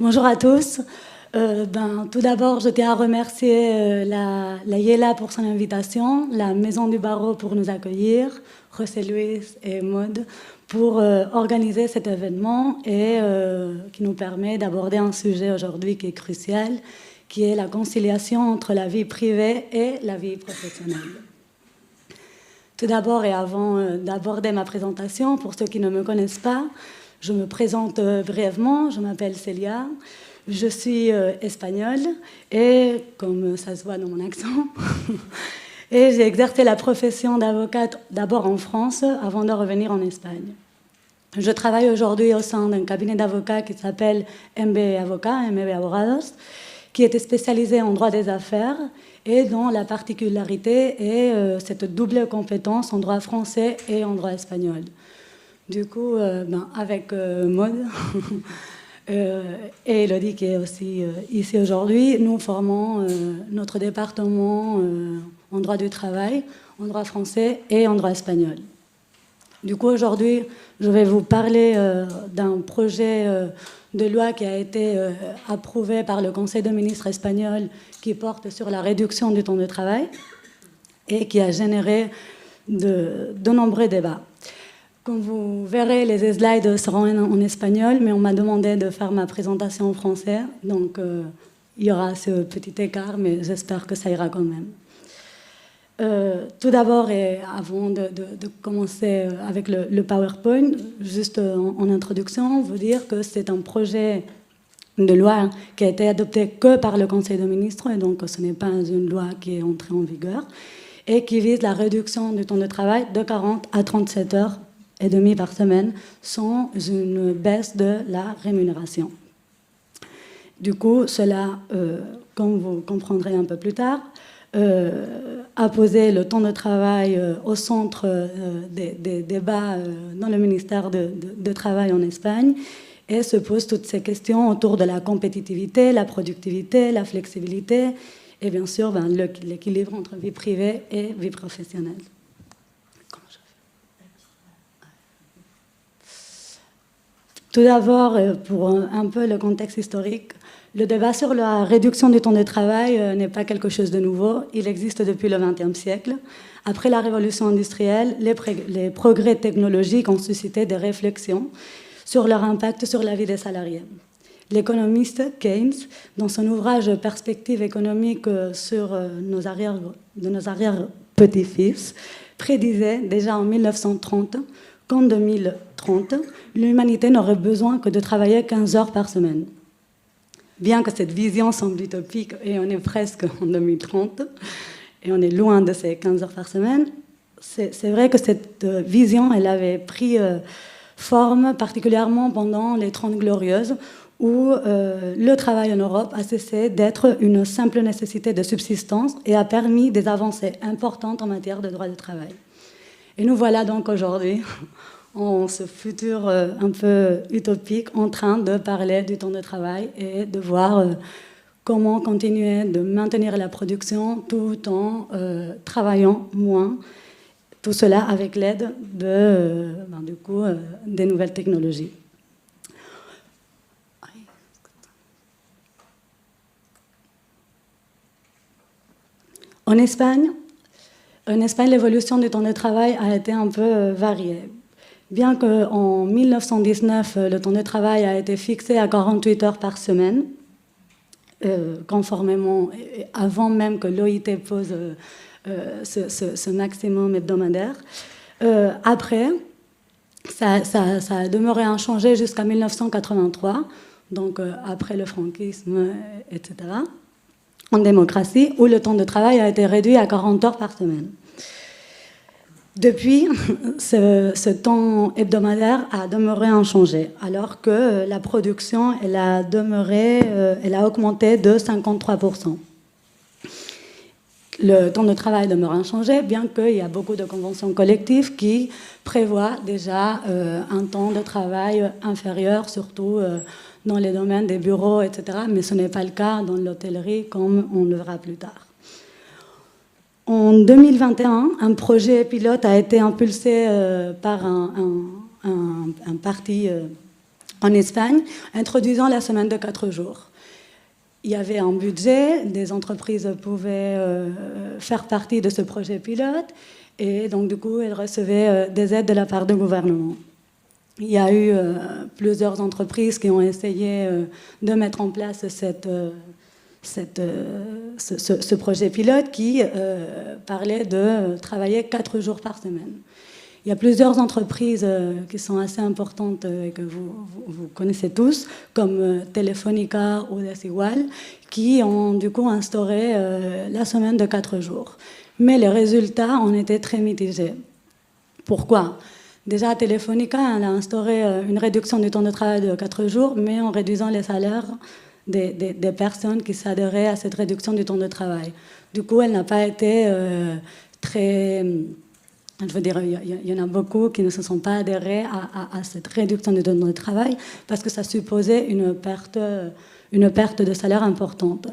Bonjour à tous. Tout d'abord, je tiens à remercier la Yela pour son invitation, la Maison du Barreau pour nous accueillir, José Luis et Maud pour organiser cet événement et qui nous permet d'aborder un sujet aujourd'hui qui est crucial, qui est la conciliation entre la vie privée et la vie professionnelle. Tout d'abord et avant d'aborder ma présentation, pour ceux qui ne me connaissent pas, je me présente brièvement, je m'appelle Célia, je suis espagnole et, comme ça se voit dans mon accent, et j'ai exercé la profession d'avocate d'abord en France avant de revenir en Espagne. Je travaille aujourd'hui au sein d'un cabinet d'avocats qui s'appelle MB Avocat, MB Abogados, qui était spécialisé en droit des affaires et dont la particularité est cette double compétence en droit français et en droit espagnol. Du coup, avec Maud et Elodie qui est aussi ici aujourd'hui, nous formons notre département en droit du travail, en droit français et en droit espagnol. Du coup, aujourd'hui, je vais vous parler d'un projet de loi qui a été approuvé par le Conseil des ministres espagnol qui porte sur la réduction du temps de travail et qui a généré de nombreux débats. Comme vous verrez, les slides seront en espagnol, mais on m'a demandé de faire ma présentation en français, donc il y aura ce petit écart, mais j'espère que ça ira quand même. Tout d'abord, et avant de commencer avec le PowerPoint, juste en introduction, vous dire que c'est un projet de loi qui a été adopté que par le Conseil des ministres, et donc ce n'est pas une loi qui est entrée en vigueur, et qui vise la réduction du temps de travail de 40 à 37 heures et demie par semaine sans une baisse de la rémunération. Du coup, cela, comme vous comprendrez un peu plus tard, a posé le temps de travail au centre des débats dans le ministère de Travail en Espagne et se pose toutes ces questions autour de la compétitivité, la productivité, la flexibilité et bien sûr l'équilibre entre vie privée et vie professionnelle. Tout d'abord, pour un peu le contexte historique, le débat sur la réduction du temps de travail n'est pas quelque chose de nouveau. Il existe depuis le XXe siècle. Après la révolution industrielle, les progrès technologiques ont suscité des réflexions sur leur impact sur la vie des salariés. L'économiste Keynes, dans son ouvrage Perspectives économiques sur nos arrière-petits-fils, prédisait déjà en 1930 qu'en 2030, l'humanité n'aurait besoin que de travailler 15 heures par semaine. Bien que cette vision semble utopique, et on est presque en 2030, et on est loin de ces 15 heures par semaine, c'est vrai que cette vision, elle avait pris forme particulièrement pendant les 30 Glorieuses, où le travail en Europe a cessé d'être une simple nécessité de subsistance et a permis des avancées importantes en matière de droit du travail. Et nous voilà donc aujourd'hui, en ce futur un peu utopique, en train de parler du temps de travail et de voir comment continuer de maintenir la production tout en travaillant moins. Tout cela avec l'aide des nouvelles technologies. En Espagne, l'évolution du temps de travail a été un peu variée. Bien qu'en 1919, le temps de travail a été fixé à 48 heures par semaine, conformément, avant même que l'OIT pose ce maximum hebdomadaire. Après, ça a demeuré inchangé jusqu'à 1983, donc après le franquisme, etc., en démocratie, où le temps de travail a été réduit à 40 heures par semaine. Depuis, ce temps hebdomadaire a demeuré inchangé, alors que la production elle a augmenté de 53%. Le temps de travail demeure inchangé, bien qu'il y a beaucoup de conventions collectives qui prévoient déjà un temps de travail inférieur, surtout dans les domaines des bureaux, etc. Mais ce n'est pas le cas dans l'hôtellerie, comme on le verra plus tard. En 2021, un projet pilote a été impulsé par un parti en Espagne, introduisant la semaine de 4 jours. Il y avait un budget, des entreprises pouvaient faire partie de ce projet pilote, et donc du coup, elles recevaient des aides de la part du gouvernement. Il y a eu plusieurs entreprises qui ont essayé de mettre en place ce projet pilote qui parlait de travailler 4 jours par semaine. Il y a plusieurs entreprises qui sont assez importantes et que vous connaissez tous, comme Telefónica ou Desigual, qui ont du coup instauré la semaine de 4 jours. Mais les résultats ont été très mitigés. Pourquoi ? Déjà, Telefónica elle a instauré une réduction du temps de travail de 4 jours, mais en réduisant les salaires des personnes qui s'adhéraient à cette réduction du temps de travail. Du coup, elle n'a pas été très... Je veux dire, il y en a beaucoup qui ne se sont pas adhérés à cette réduction du temps de travail parce que ça supposait une perte de salaire importante.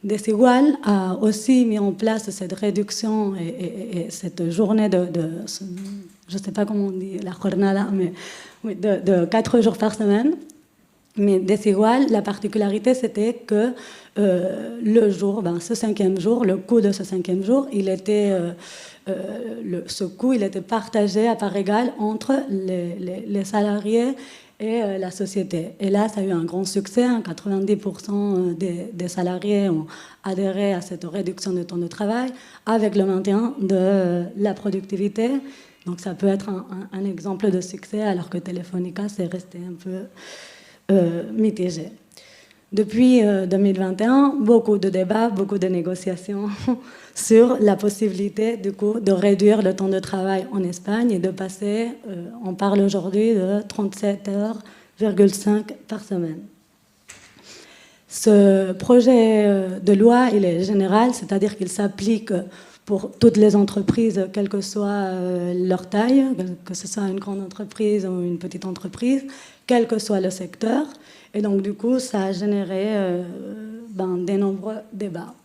Desigual a aussi mis en place cette réduction et cette journée je ne sais pas comment on dit, la jornada, mais oui, de 4 jours par semaine. Mais Desigual, la particularité, c'était que le jour, ce 5e jour, le coût de ce 5e jour, ce coût, il était partagé à part égale entre les salariés et la société. Et là, ça a eu un grand succès. 90% des salariés ont adhéré à cette réduction du temps de travail avec le maintien de la productivité. Donc ça peut être un exemple de succès, alors que Telefónica, c'est resté un peu mitigé. Depuis 2021, beaucoup de débats, beaucoup de négociations sur la possibilité du coup, de réduire le temps de travail en Espagne et de passer, on parle aujourd'hui de 37,5 heures par semaine. Ce projet de loi, il est général, c'est-à-dire qu'il s'applique pour toutes les entreprises, quelle que soit leur taille, que ce soit une grande entreprise ou une petite entreprise, quel que soit le secteur. Et donc, du coup, ça a généré de nombreux débats.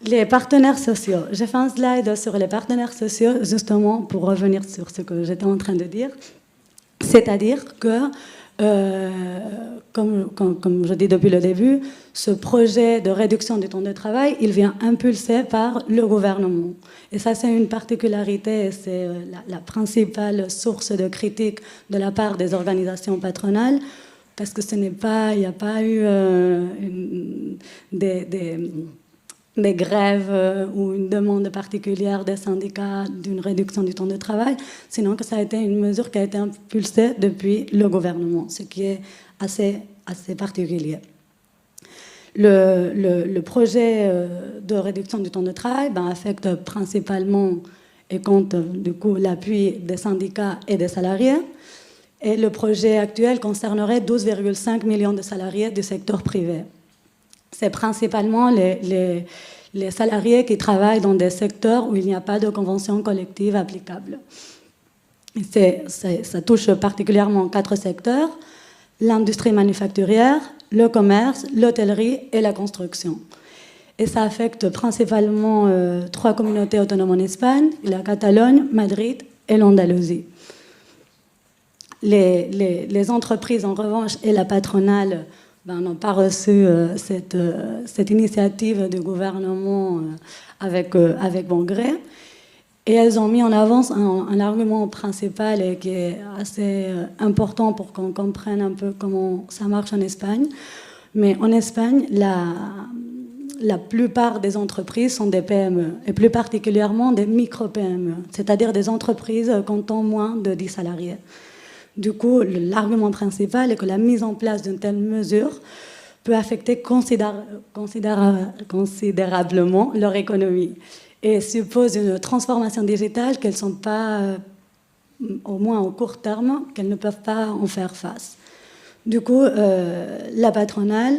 Les partenaires sociaux. J'ai fait un slide sur les partenaires sociaux, justement pour revenir sur ce que j'étais en train de dire. C'est-à-dire que, comme je dis depuis le début, ce projet de réduction du temps de travail, il vient impulsé par le gouvernement. Et ça, c'est une particularité, c'est la principale source de critique de la part des organisations patronales, parce que il n'y a pas eu des grèves ou une demande particulière des syndicats d'une réduction du temps de travail, sinon que ça a été une mesure qui a été impulsée depuis le gouvernement, ce qui est assez particulier. Le projet de réduction du temps de travail affecte principalement et compte du coup l'appui des syndicats et des salariés. Et le projet actuel concernerait 12,5 millions de salariés du secteur privé. C'est principalement les salariés qui travaillent dans des secteurs où il n'y a pas de convention collective applicable. Ça touche particulièrement 4 secteurs: l'industrie manufacturière, le commerce, l'hôtellerie et la construction. Et ça affecte principalement 3 communautés autonomes en Espagne: la Catalogne, Madrid et l'Andalousie. Les entreprises, en revanche, et la patronale n'ont pas reçu cette initiative du gouvernement avec bon gré. Et elles ont mis en avant un argument principal et qui est assez important pour qu'on comprenne un peu comment ça marche en Espagne. Mais en Espagne, la plupart des entreprises sont des PME, et plus particulièrement des micro-PME, c'est-à-dire des entreprises comptant moins de 10 salariés. Du coup, l'argument principal est que la mise en place d'une telle mesure peut affecter considérablement leur économie et suppose une transformation digitale qu'elles ne sont pas, au moins au court terme, qu'elles ne peuvent pas en faire face. Du coup, la patronale,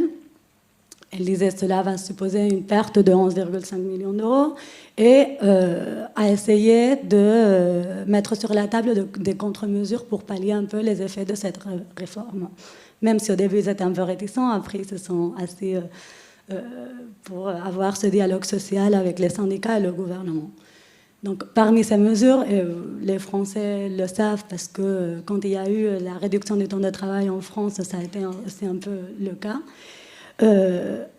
elle disait que cela va supposer une perte de 11,5 millions d'euros et a essayé de mettre sur la table des contre-mesures pour pallier un peu les effets de cette réforme. Même si au début ils étaient un peu réticents, après ils se sont assis pour avoir ce dialogue social avec les syndicats et le gouvernement. Donc, parmi ces mesures, et les Français le savent parce que quand il y a eu la réduction du temps de travail en France, ça a été aussi un peu le cas.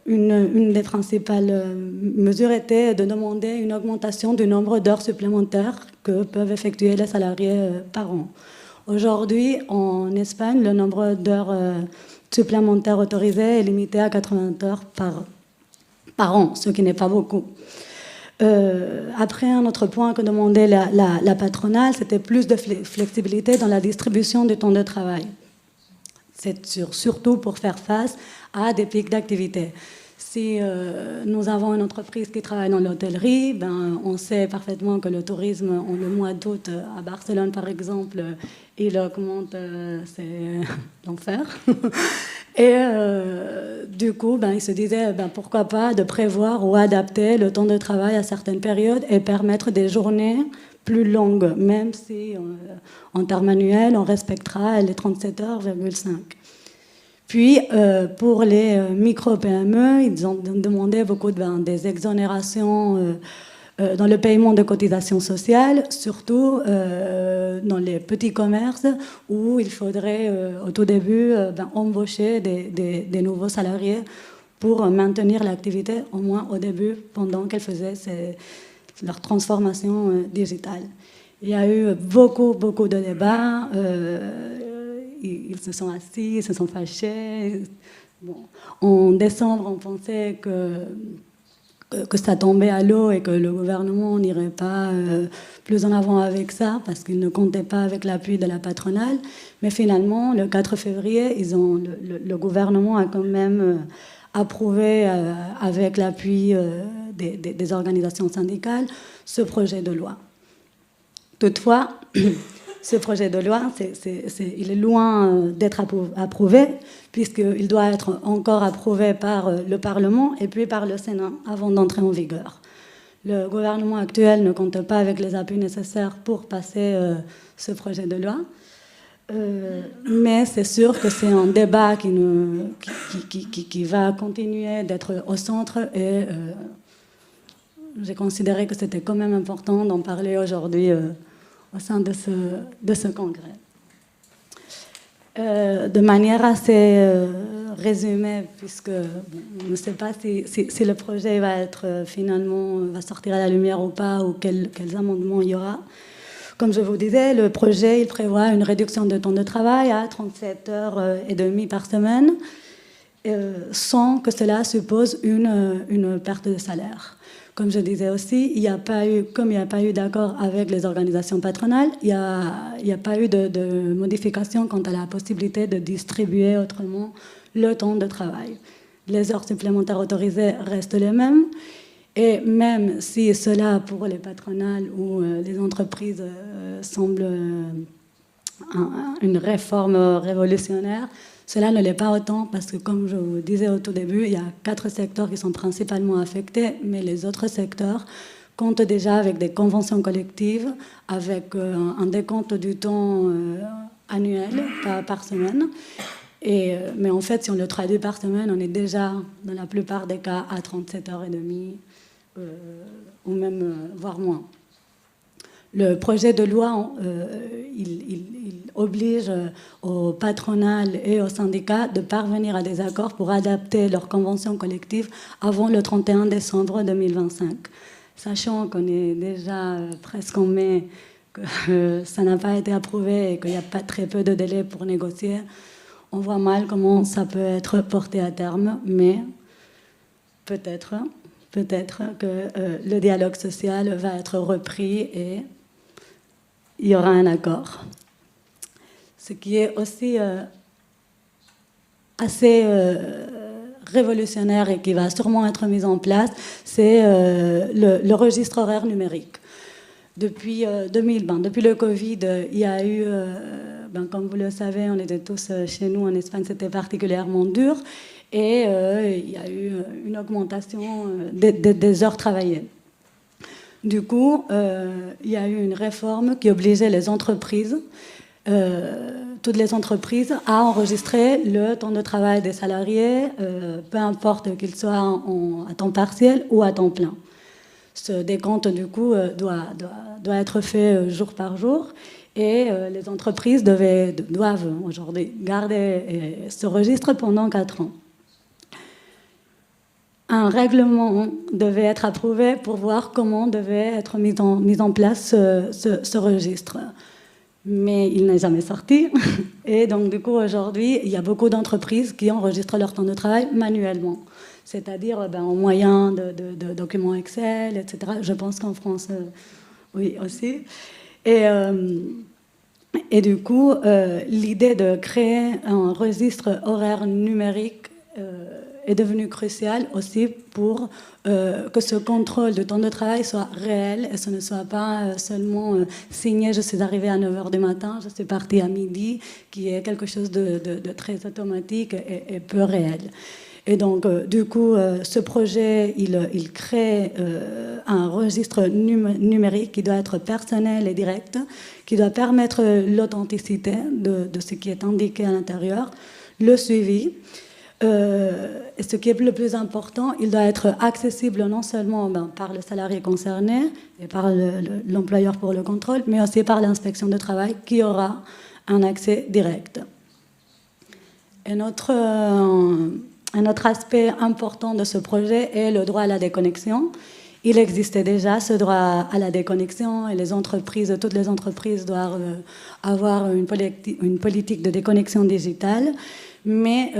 Une des principales mesures était de demander une augmentation du nombre d'heures supplémentaires que peuvent effectuer les salariés par an. Aujourd'hui, en Espagne, le nombre d'heures supplémentaires autorisées est limité à 80 heures par an, ce qui n'est pas beaucoup. Après, un autre point que demandait la patronale, c'était plus de flexibilité dans la distribution du temps de travail. C'est surtout pour faire face à des pics d'activité. Si nous avons une entreprise qui travaille dans l'hôtellerie, ben, on sait parfaitement que le tourisme, en le mois d'août, à Barcelone par exemple, il augmente, c'est l'enfer. Et du coup, ben, il se disait, ben, pourquoi pas de prévoir ou adapter le temps de travail à certaines périodes et permettre des journées plus longues, même si en termes annuels, on respectera les 37 heures,5. Puis, pour les micro-PME, ils ont demandé beaucoup des exonérations dans le paiement de cotisations sociales, surtout dans les petits commerces où il faudrait au tout début embaucher des nouveaux salariés pour maintenir l'activité, au moins au début, pendant qu'elles faisaient leur transformation digitale. Il y a eu beaucoup de débats. Ils se sont assis, ils se sont fâchés. Bon. En décembre, on pensait que ça tombait à l'eau et que le gouvernement n'irait pas plus en avant avec ça parce qu'il ne comptait pas avec l'appui de la patronale. Mais finalement, le 4 février, le gouvernement a quand même approuvé avec l'appui des organisations syndicales ce projet de loi. Toutefois, ce projet de loi, il est loin d'être approuvé, puisqu'il doit être encore approuvé par le Parlement et puis par le Sénat avant d'entrer en vigueur. Le gouvernement actuel ne compte pas avec les appuis nécessaires pour passer ce projet de loi, mais c'est sûr que c'est un débat qui va continuer d'être au centre et j'ai considéré que c'était quand même important d'en parler aujourd'hui au sein de ce congrès. De manière assez résumée, puisque on ne sait pas si le projet va sortir à la lumière ou pas, ou quels amendements il y aura. Comme je vous disais, le projet il prévoit une réduction de temps de travail à 37 heures et demie par semaine, sans que cela suppose une perte de salaire. Comme je disais aussi, comme il n'y a pas eu d'accord avec les organisations patronales, il n'y a pas eu de modification quant à la possibilité de distribuer autrement le temps de travail. Les heures supplémentaires autorisées restent les mêmes. Et même si cela, pour les patronales ou les entreprises, semble une réforme révolutionnaire, cela ne l'est pas autant parce que, comme je vous disais au tout début, il y a 4 secteurs qui sont principalement affectés, mais les autres secteurs comptent déjà avec des conventions collectives, avec un décompte du temps annuel, pas par semaine. Mais en fait, si on le traduit par semaine, on est déjà, dans la plupart des cas, à 37h30, ou même voire moins. Le projet de loi, il oblige aux patronales et aux syndicats de parvenir à des accords pour adapter leurs conventions collectives avant le 31 décembre 2025. Sachant qu'on est déjà presque en mai, que ça n'a pas été approuvé et qu'il n'y a pas très peu de délai pour négocier, on voit mal comment ça peut être porté à terme, mais peut-être que le dialogue social va être repris et il y aura un accord. Ce qui est aussi assez révolutionnaire et qui va sûrement être mis en place, c'est le registre horaire numérique. Depuis le Covid, il y a eu, comme vous le savez, on était tous chez nous en Espagne, c'était particulièrement dur, et il y a eu une augmentation des heures travaillées. Du coup, il y a eu une réforme qui obligeait les entreprises, toutes les entreprises, à enregistrer le temps de travail des salariés, peu importe qu'ils soient à temps partiel ou à temps plein. Ce décompte, du coup, doit être fait jour par jour. Et les entreprises doivent aujourd'hui garder ce registre pendant 4 ans. Un règlement devait être approuvé pour voir comment devait être mis en place ce registre. Mais il n'est jamais sorti. Et donc, du coup, aujourd'hui, il y a beaucoup d'entreprises qui enregistrent leur temps de travail manuellement. C'est-à-dire en moyen de documents Excel, etc. Je pense qu'en France, oui, aussi. Et du coup, l'idée de créer un registre horaire numérique est devenue cruciale aussi pour que ce contrôle du temps de travail soit réel et ce ne soit pas seulement signé, je suis arrivée à 9h du matin, je suis partie à midi, qui est quelque chose de très automatique et peu réel. Et donc, du coup, ce projet, il crée un registre numérique qui doit être personnel et direct, qui doit permettre l'authenticité de ce qui est indiqué à l'intérieur, le suivi. Et ce qui est le plus important, il doit être accessible non seulement par le salarié concerné et par l'employeur pour le contrôle, mais aussi par l'inspection de travail qui aura un accès direct. Et un autre aspect important de ce projet est le droit à la déconnexion. Il existait déjà ce droit à la déconnexion et toutes les entreprises doivent avoir une politique de déconnexion digitale. Mais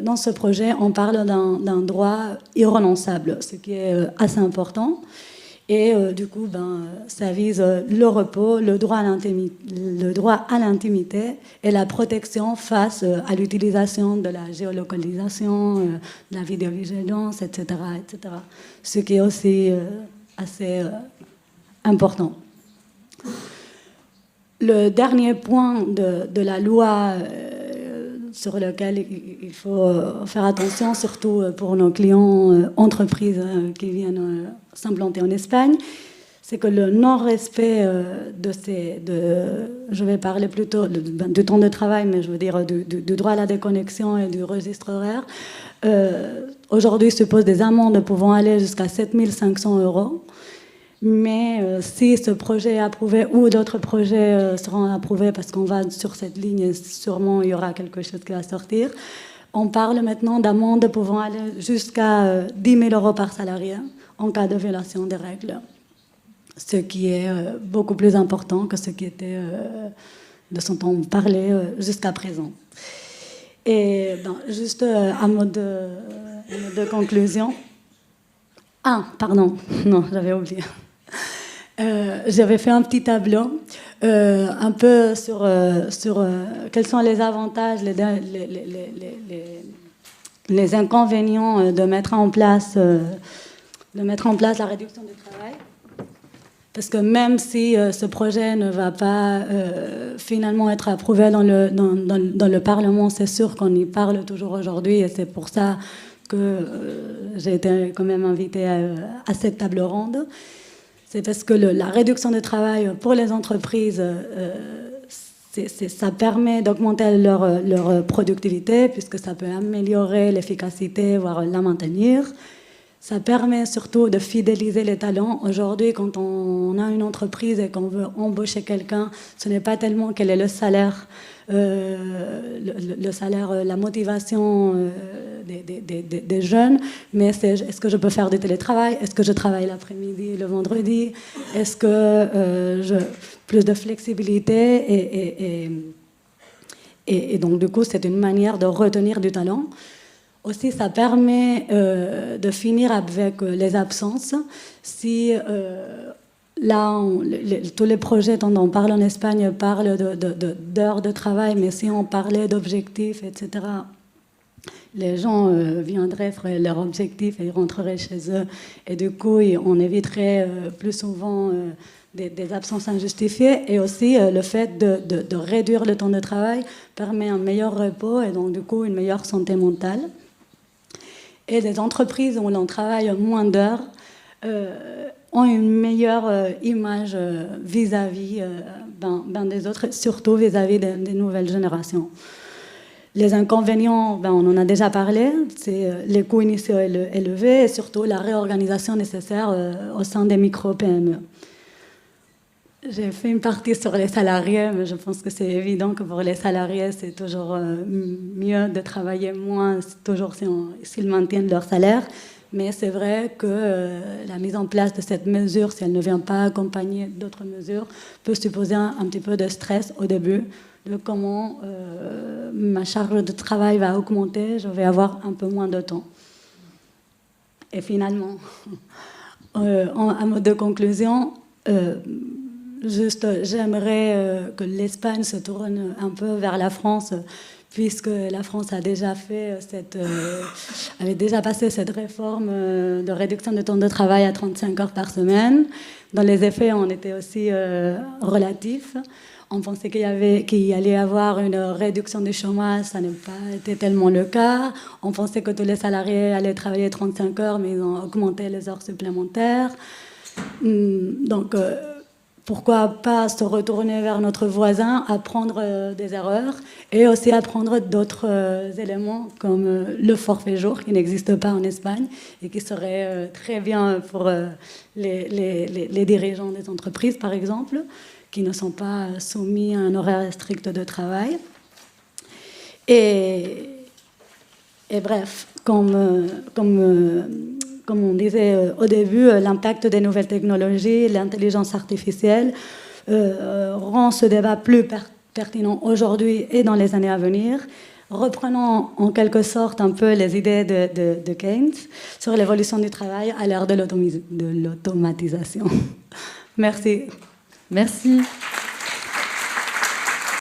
dans ce projet, on parle d'un droit irrenonçable, ce qui est assez important. Et du coup, ça vise le repos, le droit à l'intimité et la protection face à l'utilisation de la géolocalisation, de la vidéovigilance, etc., etc. Ce qui est aussi assez important. Le dernier point de la loi sur lequel il faut faire attention, surtout pour nos clients entreprises qui viennent s'implanter en Espagne, c'est que le non-respect je vais parler plutôt du temps de travail, mais je veux dire du droit à la déconnexion et du registre horaire, aujourd'hui suppose des amendes pouvant aller jusqu'à 7 500 €. Mais si ce projet est approuvé ou d'autres projets seront approuvés parce qu'on va sur cette ligne et sûrement il y aura quelque chose qui va sortir, on parle maintenant d'amendes pouvant aller jusqu'à 10 000 € par salarié en cas de violation des règles. Ce qui est beaucoup plus important que ce qui était de ce dont on parlait jusqu'à présent. Et juste un mot de conclusion. Ah, pardon, non, j'avais oublié. J'avais fait un petit tableau un peu sur quels sont les avantages, les inconvénients de mettre en place la réduction du travail. Parce que même si ce projet ne va pas finalement être approuvé dans le Parlement, c'est sûr qu'on y parle toujours aujourd'hui et c'est pour ça que j'ai été quand même invitée à cette table ronde. C'est parce que la réduction de travail pour les entreprises, ça permet d'augmenter leur productivité puisque ça peut améliorer l'efficacité, voire la maintenir. Ça permet surtout de fidéliser les talents. Aujourd'hui, quand on a une entreprise et qu'on veut embaucher quelqu'un, ce n'est pas tellement quel est le salaire, la motivation des jeunes, mais c'est est-ce que je peux faire du télétravail, est-ce que je travaille l'après-midi, le vendredi, est-ce que plus de flexibilité et donc du coup c'est une manière de retenir du talent. Aussi, ça permet de finir avec les absences. Si là, tous les projets dont on parle en Espagne parlent d'heures de travail, mais si on parlait d'objectifs, etc., les gens viendraient faire leurs objectifs et ils rentreraient chez eux. Et du coup, on éviterait plus souvent des absences injustifiées. Et aussi, le fait de réduire le temps de travail permet un meilleur repos et donc, du coup, une meilleure santé mentale. Et les entreprises où l'on travaille moins d'heures ont une meilleure image vis-à-vis des autres, surtout vis-à-vis des nouvelles générations. Les inconvénients, on en a déjà parlé, c'est les coûts initiaux élevés et surtout la réorganisation nécessaire au sein des micro-PME. J'ai fait une partie sur les salariés, mais je pense que c'est évident que pour les salariés, c'est toujours mieux de travailler moins, toujours s'ils maintiennent leur salaire. Mais c'est vrai que la mise en place de cette mesure, si elle ne vient pas accompagner d'autres mesures, peut supposer un petit peu de stress au début, de comment ma charge de travail va augmenter, je vais avoir un peu moins de temps. Et finalement, en mode de conclusion, juste, j'aimerais que l'Espagne se tourne un peu vers la France, puisque la France a déjà fait avait déjà passé cette réforme de réduction du temps de travail à 35 heures par semaine. Dans les effets, on était aussi relatifs. On pensait qu'il allait y avoir une réduction du chômage, ça n'a pas été tellement le cas. On pensait que tous les salariés allaient travailler 35 heures, mais ils ont augmenté les heures supplémentaires. Donc, pourquoi pas se retourner vers notre voisin, apprendre des erreurs et aussi apprendre d'autres éléments comme le forfait jour qui n'existe pas en Espagne et qui serait très bien pour les dirigeants des entreprises, par exemple, qui ne sont pas soumis à un horaire strict de travail. Et bref, comme on disait au début, l'impact des nouvelles technologies, l'intelligence artificielle rend ce débat plus pertinent aujourd'hui et dans les années à venir. Reprenons en quelque sorte un peu les idées de Keynes sur l'évolution du travail à l'ère de l'automatisation. Merci. Merci.